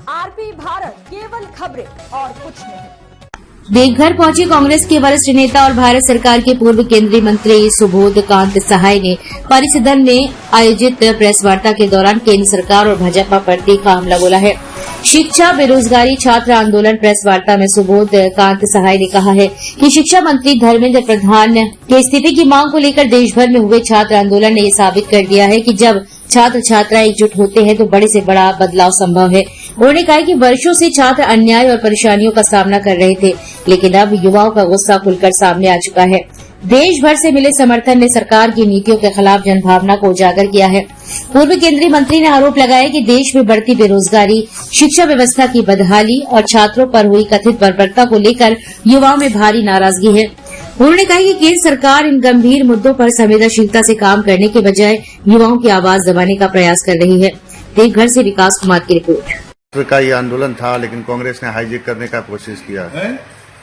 RP Bharat, केवल खबरें और कुछ नहीं। देवघर पहुंचे कांग्रेस के वरिष्ठ नेता और भारत सरकार के पूर्व केंद्रीय मंत्री सुबोध कांत सहाय ने परिसदन में आयोजित प्रेस वार्ता के दौरान केंद्र सरकार और भाजपा पर तीखा हमला बोला है। शिक्षा, बेरोजगारी, छात्र आंदोलन प्रेस वार्ता में सुबोध कांत सहाय ने कहा है कि शिक्षा मंत्री धर्मेंद्र प्रधान के इस्तीफे की मांग को लेकर देश भर में हुए छात्र आंदोलन ने ये साबित कर दिया है कि जब छात्र छात्राएं एकजुट होते हैं तो बड़े से बड़ा बदलाव संभव है। उन्होंने कहा कि वर्षों से छात्र अन्याय और परेशानियों का सामना कर रहे थे, लेकिन अब युवाओं का गुस्सा खुलकर सामने आ चुका है। देश भर से मिले समर्थन ने सरकार की नीतियों के खिलाफ जनभावना को उजागर किया है। पूर्व केंद्रीय मंत्री ने आरोप लगाया कि देश में बढ़ती बेरोजगारी, शिक्षा व्यवस्था की बदहाली और छात्रों पर हुई कथित बर्बरता को लेकर युवाओं में भारी नाराजगी है। उन्होंने कहा कि केंद्र सरकार इन गंभीर मुद्दों पर संवेदनशीलता से काम करने के बजाय युवाओं की आवाज दबाने का प्रयास कर रही है। देवघर से विकास कुमार की रिपोर्ट। का ये आंदोलन था, लेकिन कांग्रेस ने हाईजैक करने का कोशिश किया है।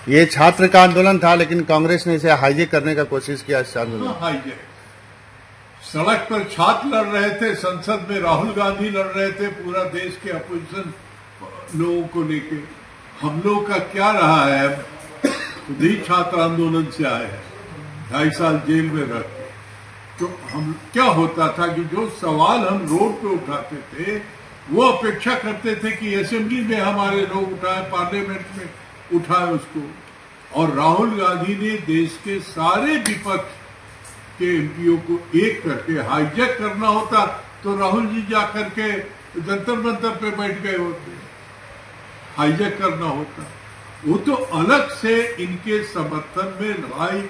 ये छात्र का आंदोलन था, लेकिन कांग्रेस ने इसे हाईजैक करने का कोशिश किया। इस आंदोलन हाईजैक, सड़क पर छात्र लड़ रहे थे, संसद में राहुल गांधी लड़ रहे थे, पूरा देश के अपोजिशन लोगों को लेके। हम लोग का क्या रहा है, खुद ही छात्र आंदोलन से आए हैं, 2.5 साल जेल में रह के। तो हम क्या होता था कि जो सवाल हम रोड पे उठाते थे वो अपेक्षा करते थे कि असेंबली में हमारे लोग उठाए, पार्लियामेंट में उठाए उसको। और राहुल गांधी ने देश के सारे विपक्ष के एमपीओ को एक करके हाईजैक करना होता तो राहुल जी जाकर के जंतर मंतर पे बैठ गए होते। हाईजैक करना होता, वो तो अलग से इनके समर्थन में लड़ाई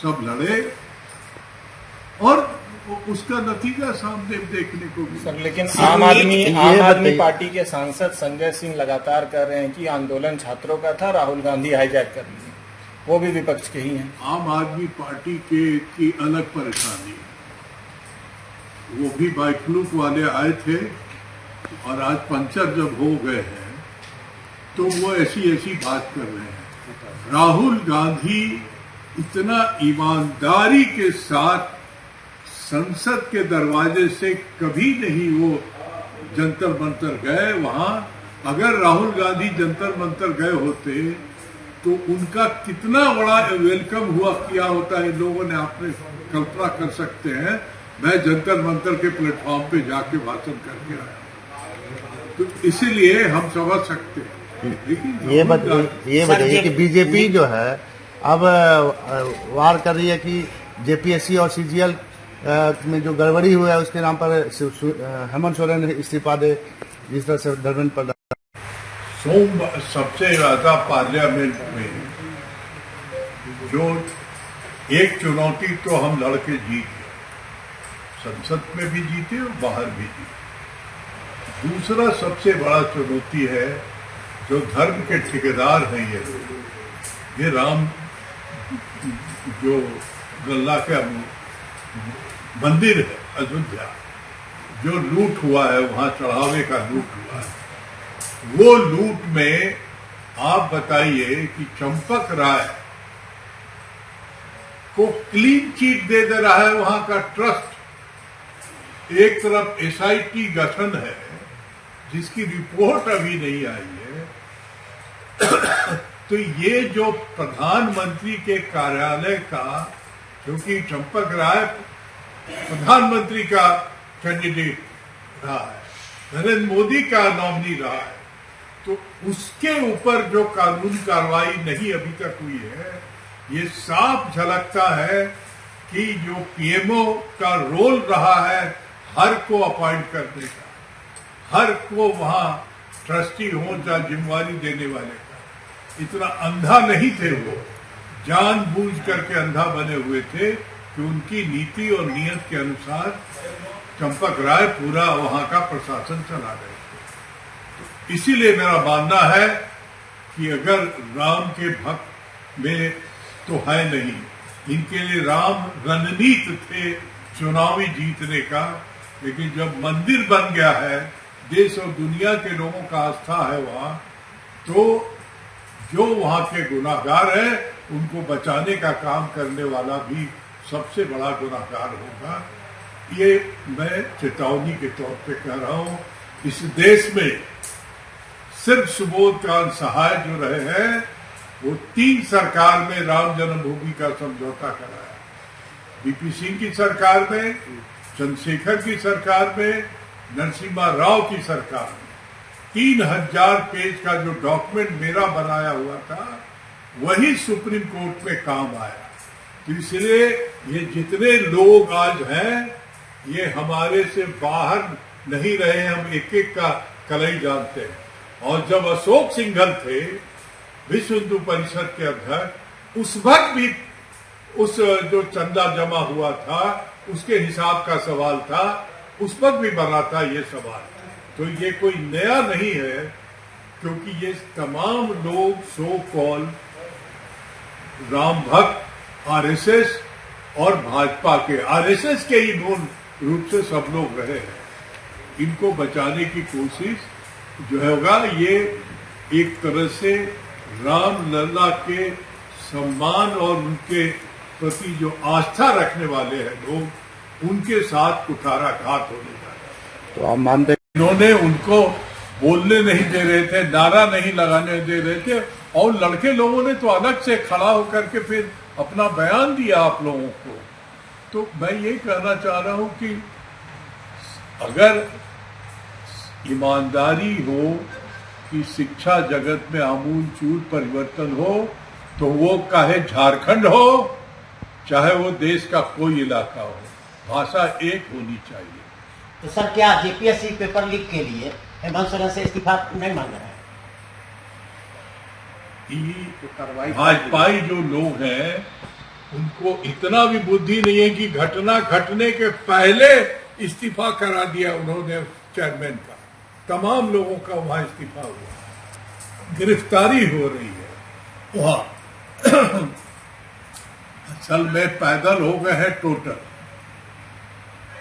सब लड़े और उसका नतीजा सामने देखने को मिला। सर, लेकिन आम आदमी पार्टी के सांसद संजय सिंह लगातार कह रहे हैं कि आंदोलन छात्रों का था, राहुल गांधी हाईजैक कर लिए, वो भी विपक्ष के ही हैं। आम आदमी पार्टी की अलग परेशानी है, वो भी बाइफ्लूक वाले आए थे और आज पंचर जब हो गए हैं तो वो ऐसी बात कर रहे हैं। राहुल गांधी इतना ईमानदारी के साथ संसद के दरवाजे से कभी नहीं वो जंतर मंतर गए। वहां अगर राहुल गांधी जंतर मंतर गए होते तो उनका कितना बड़ा वेलकम हुआ किया होता है इन लोगों ने, आपने कल्पना कर सकते हैं। मैं जंतर मंतर के प्लेटफॉर्म पे जाके भाषण करके आया, तो इसीलिए हम समझ सकते हैं। ये बताइए कि बीजेपी जो है अब वार कर रही है कि जेपीएससी और सीजीएल में जो गड़बड़ी हुआ है उसके नाम पर हेमंत सोरेन इस्तीफा दे, जिस तरह से धर्मेंद्र प्रधान। सबसे ज्यादा पार्लियामेंट में जो एक चुनौती तो हम लड़के जीत गए, संसद में भी जीते और बाहर भी जीते। दूसरा सबसे बड़ा चुनौती है जो धर्म के ठेकेदार हैं, ये राम जो गल्ला का मंदिर है अयोध्या, जो लूट हुआ है, वहां चढ़ावे का लूट हुआ है, वो लूट में आप बताइए कि चंपक राय को क्लीन चिट दे रहा है वहां का ट्रस्ट। एक तरफ एसआईटी गठन है जिसकी रिपोर्ट अभी नहीं आई है। तो ये जो प्रधानमंत्री के कार्यालय का, क्योंकि चंपक राय प्रधानमंत्री का कैंडिडेट रहा है, नरेंद्र मोदी का नॉमिनी रहा है, तो उसके ऊपर जो कानूनी कार्रवाई नहीं अभी तक हुई है, ये साफ झलकता है कि जो पीएमओ का रोल रहा है हर को अपॉइंट करने का, हर को वहां ट्रस्टी हो या जिम्मेवारी देने वाले का, इतना अंधा नहीं थे वो, जानबूझ करके अंधा बने हुए थे कि उनकी नीति और नियत के अनुसार चंपक राय पूरा वहां का प्रशासन चला रहे थे। तो इसीलिए मेरा मानना है कि अगर राम के भक्त में तो है नहीं, इनके लिए राम रणनीति थे चुनावी जीतने का, लेकिन जब मंदिर बन गया है, देश और दुनिया के लोगों का आस्था है वहां, तो जो वहां के गुनाहगार है उनको बचाने का काम करने वाला भी सबसे बड़ा गुनाहगार होगा। ये मैं चेतावनी के तौर पे कह रहा हूं। इस देश में सिर्फ सुबोध कांत सहाय जो रहे हैं वो 3 सरकार में राम जन्मभूमि का समझौता कराया। बीपी सिंह की सरकार में, चंद्रशेखर की सरकार में, नरसिम्हा राव की सरकार में 3000 पेज का जो डॉक्यूमेंट मेरा बनाया हुआ था वही सुप्रीम कोर्ट में काम आया। तो इसलिए ये जितने लोग आज हैं ये हमारे से बाहर नहीं रहे, हम एक एक का कलई जानते हैं। और जब अशोक सिंघल थे विश्व हिंदू परिषद के अध्यक्ष, उस वक्त भी उस जो चंदा जमा हुआ था उसके हिसाब का सवाल था, उस वक्त भी बना था ये सवाल। तो ये कोई नया नहीं है, क्योंकि ये तमाम लोग सो कॉल राम भक्त आरएसएस और भाजपा के, आरएसएस के ही मूल रूप से सब लोग रहे हैं। इनको बचाने की कोशिश जो होगा ये एक तरह से राम लला के सम्मान और उनके प्रति जो आस्था रखने वाले हैं लोग, उनके साथ कुठाराघात होने जा रहा है। तो आप मानते, इन्होंने उनको बोलने नहीं दे रहे थे, नारा नहीं लगाने दे रहे थे, और लड़के लोगों ने तो अलग से खड़ा होकर के फिर अपना बयान दिया आप लोगों को। तो मैं ये कहना चाह रहा हूं कि अगर ईमानदारी हो कि शिक्षा जगत में आमूलचूल परिवर्तन हो, तो वो चाहे झारखंड हो चाहे वो देश का कोई इलाका हो, भाषा एक होनी चाहिए। तो सर क्या जेपीएससी पेपर लीक के लिए हेमंत सोरेन से इस्तीफा नहीं मांग रहे हैं? भाजपाई जो लोग हैं उनको इतना भी बुद्धि नहीं है कि घटना घटने के पहले इस्तीफा करा दिया उन्होंने चेयरमैन का। तमाम लोगों का वहां इस्तीफा हुआ, गिरफ्तारी हो रही है वहां। असल में पैदल हो गए हैं टोटल।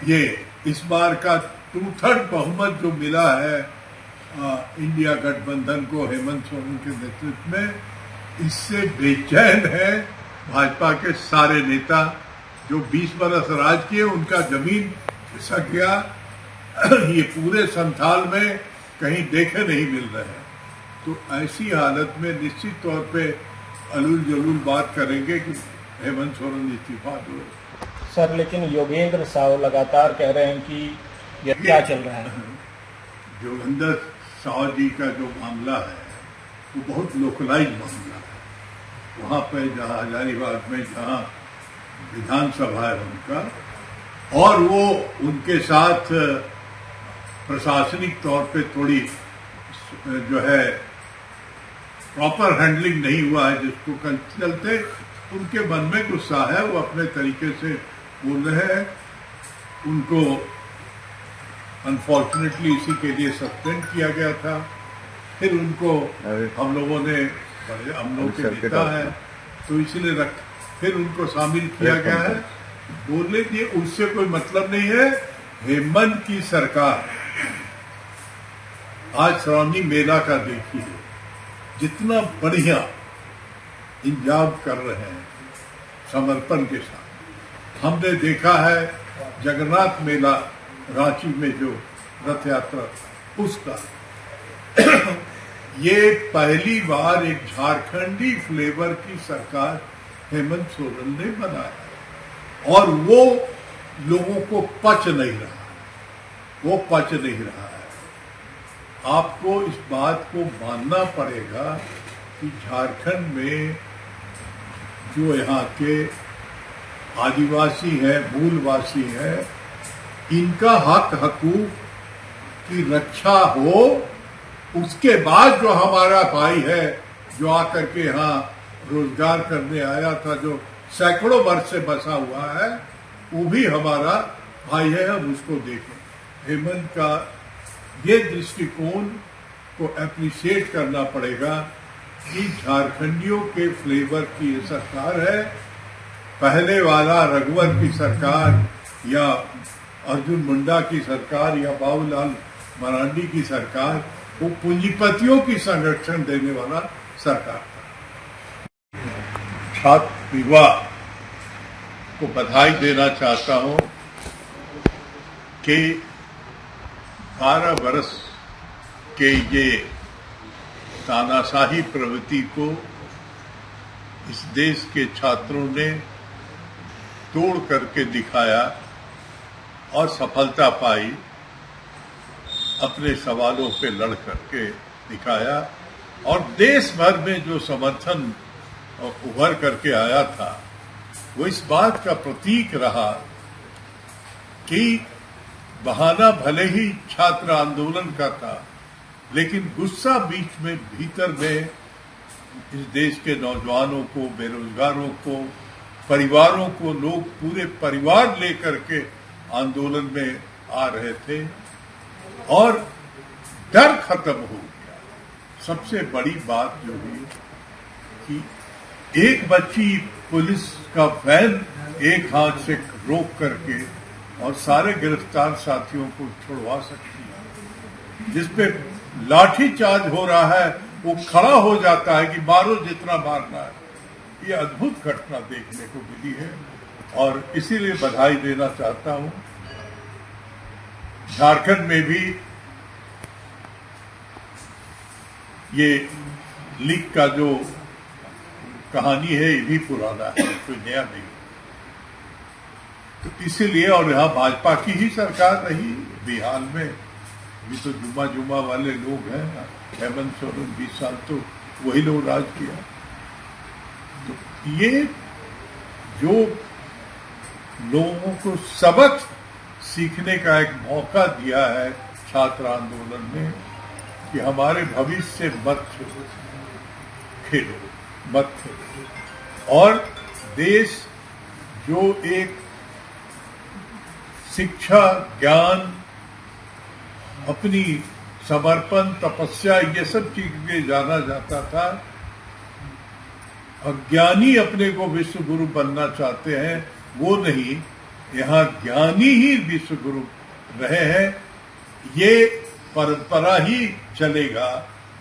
ये इस बार का 2/3 बहुमत जो मिला है इंडिया गठबंधन को हेमंत सोरेन के नेतृत्व में, इससे बेचैन है भाजपा के सारे नेता। जो 20 बरस राज किए उनका जमीन खिसक गया। ये पूरे संथाल में कहीं देखे नहीं मिल रहे हैं। तो ऐसी हालत में निश्चित तौर पे अलूल जलूल बात करेंगे कि हेमंत सोरेन इस्तीफा दो। सर लेकिन योगेंद्र साव लगातार कह रहे हैं कि ये क्या चल रहा है? योगेंद्र साव जी का जो मामला है वो बहुत लोकलाइज मामला है। वहां पे जहां हजारीबाग में जहां विधानसभा है उनका, और वो उनके साथ प्रशासनिक तौर पे थोड़ी जो है प्रॉपर हैंडलिंग नहीं हुआ है, जिसको कल चलते उनके मन में गुस्सा है, वो अपने तरीके से बोल रहे हैं। उनको अनफॉर्चुनेटली इसी के लिए सस्पेंड किया गया था। फिर उनको हम लोगों ने, हम लोग के नेता है तो इसलिए फिर उनको शामिल किया गया है। बोलने दिए, उससे कोई मतलब नहीं है। हेमंत की सरकार आज श्रावणी मेला का देखिए, जितना बढ़िया इंतजाम कर रहे हैं समर्पण के साथ। हमने देखा है जगन्नाथ मेला रांची में जो रथ यात्रा उसका ये पहली बार एक झारखंडी फ्लेवर की सरकार हेमंत सोरेन ने बनाया, और वो लोगों को पच नहीं रहा, वो पच नहीं रहा है। आपको इस बात को मानना पड़ेगा कि झारखंड में जो यहाँ के आदिवासी हैं, मूलवासी हैं, इनका हक हकूक की रक्षा हो, उसके बाद जो हमारा भाई है जो आकर के यहाँ रोजगार करने आया था, जो सैकड़ों वर्ष से बसा हुआ है, वो भी हमारा भाई है, हम उसको देखें। हेमंत का ये दृष्टिकोण को एप्रिशिएट करना पड़ेगा कि झारखंडियों के फ्लेवर की ये सरकार है। पहले वाला रघुवर की सरकार या अर्जुन मुंडा की सरकार या बाबूलाल मरांडी की सरकार, वो पूंजीपतियों की संरक्षण देने वाला सरकार था। छात्र विवाह को बधाई देना चाहता हूं कि 12 वर्ष के ये तानाशाही प्रवृत्ति को इस देश के छात्रों ने तोड़ करके दिखाया और सफलता पाई, अपने सवालों पे लड़ करके दिखाया और देश भर में जो समर्थन उभर करके आया था वो इस बात का प्रतीक रहा कि बहाना भले ही छात्र आंदोलन का था, लेकिन गुस्सा बीच में भीतर में इस देश के नौजवानों को, बेरोजगारों को, परिवारों को, लोग पूरे परिवार लेकर के आंदोलन में आ रहे थे और डर खत्म हो गया। सबसे बड़ी बात जो हुई कि एक बच्ची पुलिस का वैन एक हाथ से रोक करके और सारे गिरफ्तार साथियों को छुड़वा सकती है, जिसपे लाठीचार्ज हो रहा है वो खड़ा हो जाता है कि मारो जितना मारना है। ये अद्भुत घटना देखने को मिली है और इसीलिए बधाई देना चाहता हूं। झारखंड में भी ये लीग का जो कहानी है ये भी पुराना है, कोई नया नहीं। तो इसीलिए, और यहाँ भाजपा की ही सरकार रही बिहार में, ये तो जुमा वाले लोग हैं, हेमंत सोरेन 20 साल तो वही लोग राज किया। तो ये जो लोगों को सबक सीखने का एक मौका दिया है छात्र आंदोलन ने कि हमारे भविष्य से मत खेलो, मत खेलो। और देश जो एक शिक्षा, ज्ञान, अपनी समर्पण, तपस्या, ये सब चीज में जाना जाता था, अज्ञानी अपने को विश्व गुरु बनना चाहते हैं, वो नहीं, यहाँ ज्ञानी ही विश्व गुरु रहे हैं। ये परंपरा ही चलेगा,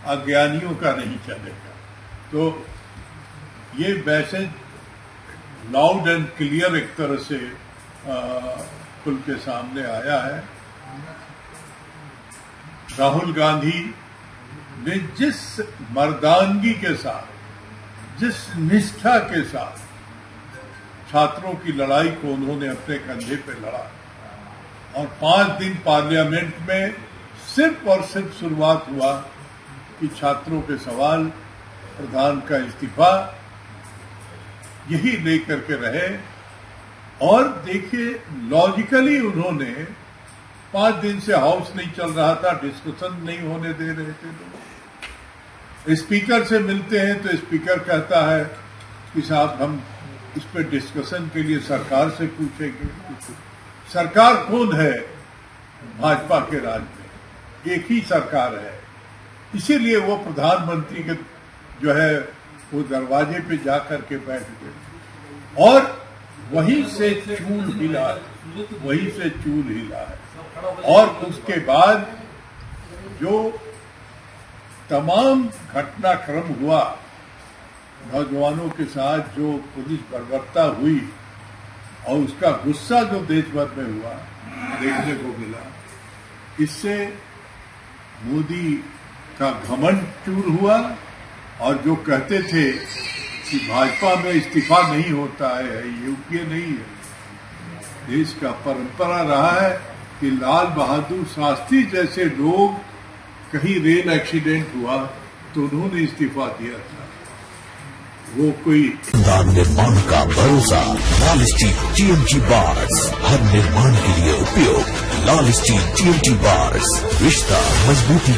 अज्ञानियों का नहीं चलेगा। तो ये मैसेज लाउड एंड क्लियर एक तरह से खुल के सामने आया है। राहुल गांधी ने जिस मर्दानगी के साथ, जिस निष्ठा के साथ छात्रों की लड़ाई को उन्होंने अपने कंधे पे लड़ा और 5 दिन पार्लियामेंट में सिर्फ और सिर्फ शुरुआत हुआ कि छात्रों के सवाल, प्रधान का इस्तीफा, यही लेकर के रहे। और देखिए, लॉजिकली उन्होंने 5 दिन से हाउस नहीं चल रहा था, डिस्कशन नहीं होने दे रहे थे लोग। स्पीकर से मिलते हैं तो स्पीकर कहता है कि साहब हम इस पर डिस्कशन के लिए सरकार से पूछेंगे। सरकार कौन है? भाजपा के राज में एक ही सरकार है, इसीलिए वो प्रधानमंत्री के जो है वो दरवाजे पे जाकर के बैठ गए और वहीं से चूल हिला, वहीं से चूल हिला है। और उसके बाद जो तमाम घटनाक्रम हुआ, नौजवानों के साथ जो पुलिस बर्बरता हुई और उसका गुस्सा जो देश भर में हुआ, देखने को मिला, इससे मोदी का घमंड चूर हुआ। और जो कहते थे कि भाजपा में इस्तीफा नहीं होता है, योग्य नहीं है, देश का परंपरा रहा है कि लाल बहादुर शास्त्री जैसे लोग, कहीं रेल एक्सीडेंट हुआ तो उन्होंने इस्तीफा दिया था। वो कोई निर्माण का भरोसा, लाल स्टील TMT बार्स, हर निर्माण के लिए उपयोग। लाल स्टील TMT बार्स, रिश्ता मजबूती।